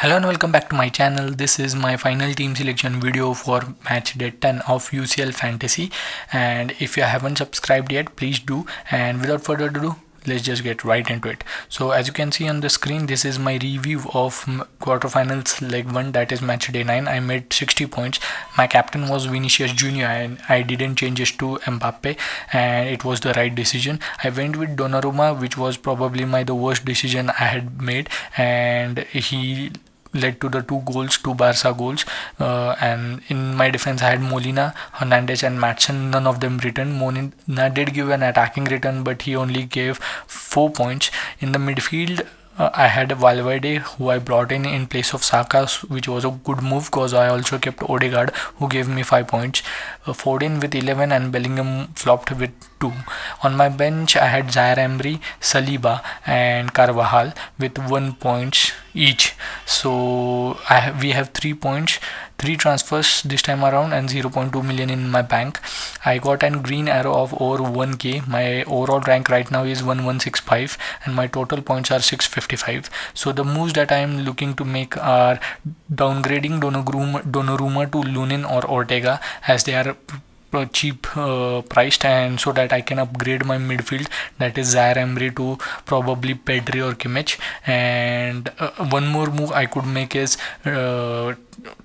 Hello and welcome back to my channel. This is my final team selection video for Matchday 10 of UCL Fantasy, and if you haven't subscribed yet, please do. And without further ado, let's just get right into it. So as you can see on the screen, this is my review of quarterfinals leg 1, that is Matchday 9. I made 60 points. My captain was Vinicius Junior and I didn't change it to Mbappe, and it was the right decision. I went with Donnarumma, which was probably the worst decision I had made, and he led to the two Barca goals. And in my defense, I had Molina, Hernandez, and Matson. None of them returned. Molina did give an attacking return, but he only gave 4 points. In the midfield, I had Valverde, who I brought in place of Saka, which was a good move because I also kept Odegaard, who gave me 5 points. Foden with 11 and Bellingham flopped with 2. On my bench, I had Zaire Emery, Saliba, and Carvajal with 1 point each. So we have 3 points, 3 transfers this time around, and 0.2 million in my bank. I got a green arrow of over 1k. My overall rank right now is 1165 and my total points are 655. So the moves that I am looking to make are downgrading Donnarumma to Lunin or Ortega, as they are cheap priced, and so that I can upgrade my midfield, that is Zaire Emery, to probably Pedri or Kimmich. And one more move I could make is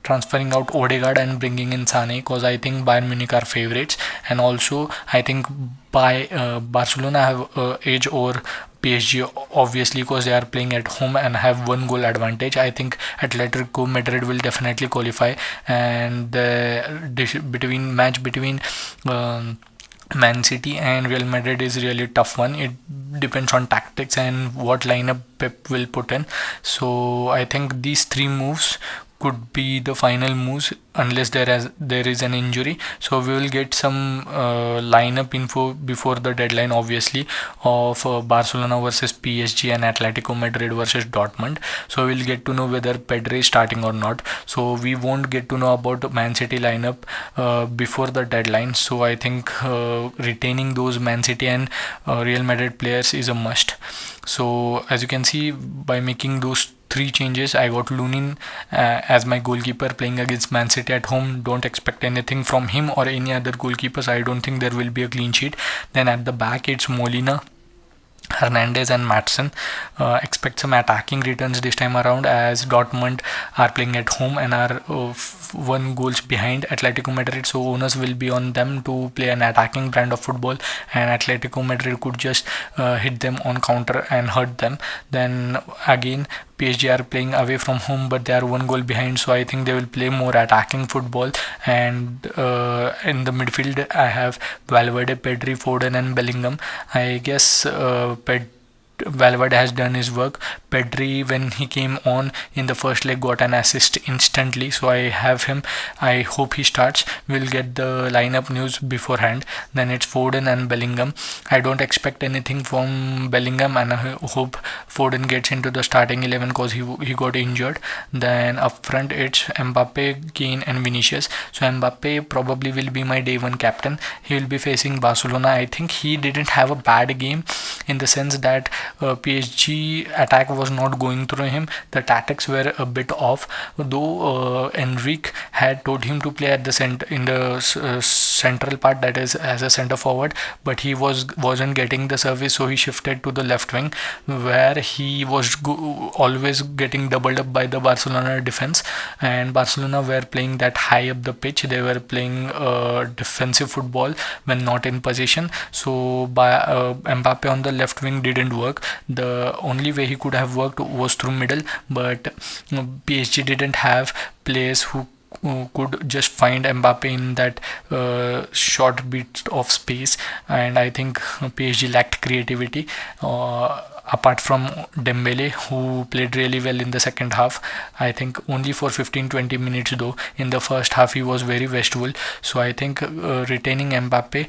transferring out Odegaard and bringing in Sane, because I think Bayern Munich are favorites, and also I think by Barcelona have edge over PSG, obviously, because they are playing at home and have 1 goal advantage. I think Atletico Madrid will definitely qualify, and the match between Man City and Real Madrid is really tough one. It depends on tactics and what lineup Pep will put in. So I think these 3 moves could be the final moves unless there is an injury. So we will get some lineup info before the deadline, obviously, of Barcelona versus PSG and Atletico Madrid versus Dortmund. So we'll get to know whether Pedri is starting or not. So we won't get to know about Man City lineup before the deadline. So I think retaining those Man City and Real Madrid players is a must. So as you can see, by making those 3 changes, I got Lunin as my goalkeeper playing against Man City at home. Don't expect anything from him or any other goalkeepers. I don't think there will be a clean sheet. Then at the back, it's Molina, Hernandez, and Matson. Expect some attacking returns this time around, as Dortmund are playing at home and are 1 goal behind Atletico Madrid. So owners will be on them to play an attacking brand of football, and Atletico Madrid could just hit them on counter and hurt them. Then again, PSG are playing away from home, but they are 1 goal behind, so I think they will play more attacking football. And in the midfield, I have Valverde, Pedri, Foden, and Bellingham. I guess Valverde has done his work. Pedri, when he came on in the first leg, got an assist instantly, so I have him. I hope he starts. We'll get the lineup news beforehand. Then it's Foden and Bellingham. I don't expect anything from Bellingham, and I hope Foden gets into the starting 11 because he got injured. Then up front, it's Mbappe, Kane, and Vinicius. So Mbappe probably will be my day 1 captain. He will be facing Barcelona. I think he didn't have a bad game, in the sense that PSG attack was not going through him. The tactics were a bit off, though Enrique had told him to play at the central part, that is as a center forward, but he wasn't getting the service, so he shifted to the left wing, where he was always getting doubled up by the Barcelona defense. And Barcelona were playing that high up the pitch. They were playing defensive football when not in possession. So by Mbappe on the left wing didn't work. The only way he could have worked was through middle, but PSG didn't have players who could just find Mbappe in that short bit of space, and I think PSG lacked creativity. Apart from Dembele, who played really well in the second half, I think only for 15-20 minutes though. In the first half, he was very wasteful. So I think retaining Mbappe,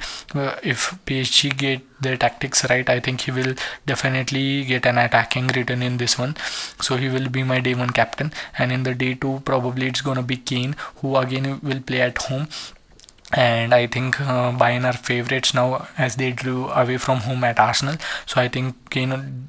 if PSG get their tactics right, I think he will definitely get an attacking return in this one. So he will be my day 1 captain, and in the day 2, probably it's gonna be Kane, who again will play at home. and I think Bayern are favorites now as they drew away from home at Arsenal. So I think Kane,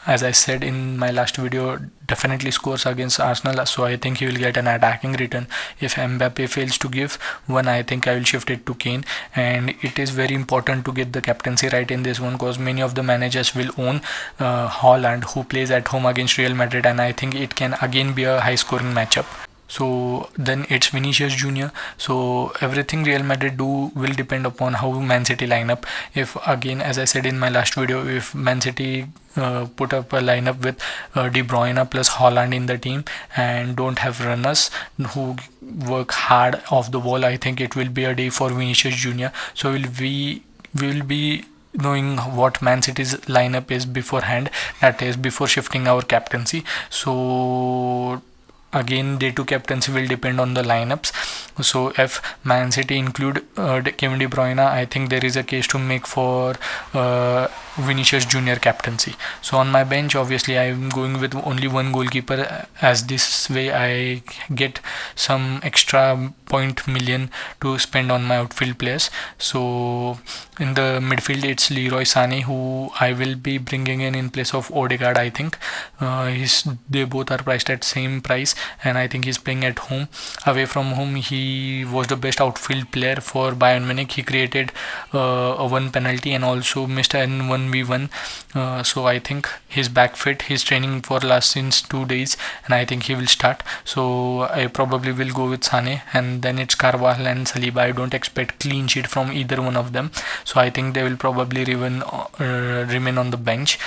as I said in my last video, definitely scores against Arsenal. So I think he will get an attacking return. If Mbappe fails to give one, I think I will shift it to Kane. And it is very important to get the captaincy right in this one, because many of the managers will own Haaland, who plays at home against Real Madrid, and I think it can again be a high scoring matchup. So then it's Vinicius Junior. So everything Real Madrid do will depend upon how Man City line up. If again, as I said in my last video, if Man City put up a lineup with De Bruyne plus Haaland in the team and don't have runners who work hard off the ball, I think it will be a day for Vinicius Junior. So we will be knowing what Man City's lineup is beforehand, that is before shifting our captaincy. So again, day 2 captaincy will depend on the lineups. So if Man City include Kevin De Bruyne, I think there is a case to make for Vinicius Junior captaincy. So on my bench, obviously I am going with only one goalkeeper, as this way I get some extra point million to spend on my outfield players. So in the midfield, it's Leroy Sané, who I will be bringing in place of Odegaard. I think they both are priced at same price, and I think he's playing at home. Away from home, he was the best outfield player for Bayern Munich. He created a one penalty and also missed an 1v1. So I think he's back fit. He's training for last since 2 days, and I think he will start. So I probably will go with Sane, and then it's Carvajal and Saliba. I don't expect clean sheet from either one of them, so I think they will probably remain on the bench.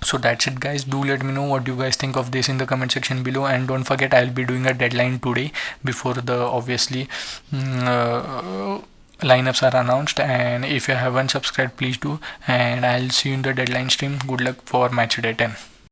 So that's it, guys. Do let me know what you guys think of this in the comment section below, and don't forget I'll be doing a deadline today before the obviously lineups are announced. And if you haven't subscribed, please do, and I'll see you in the deadline stream. Good luck for match day 10.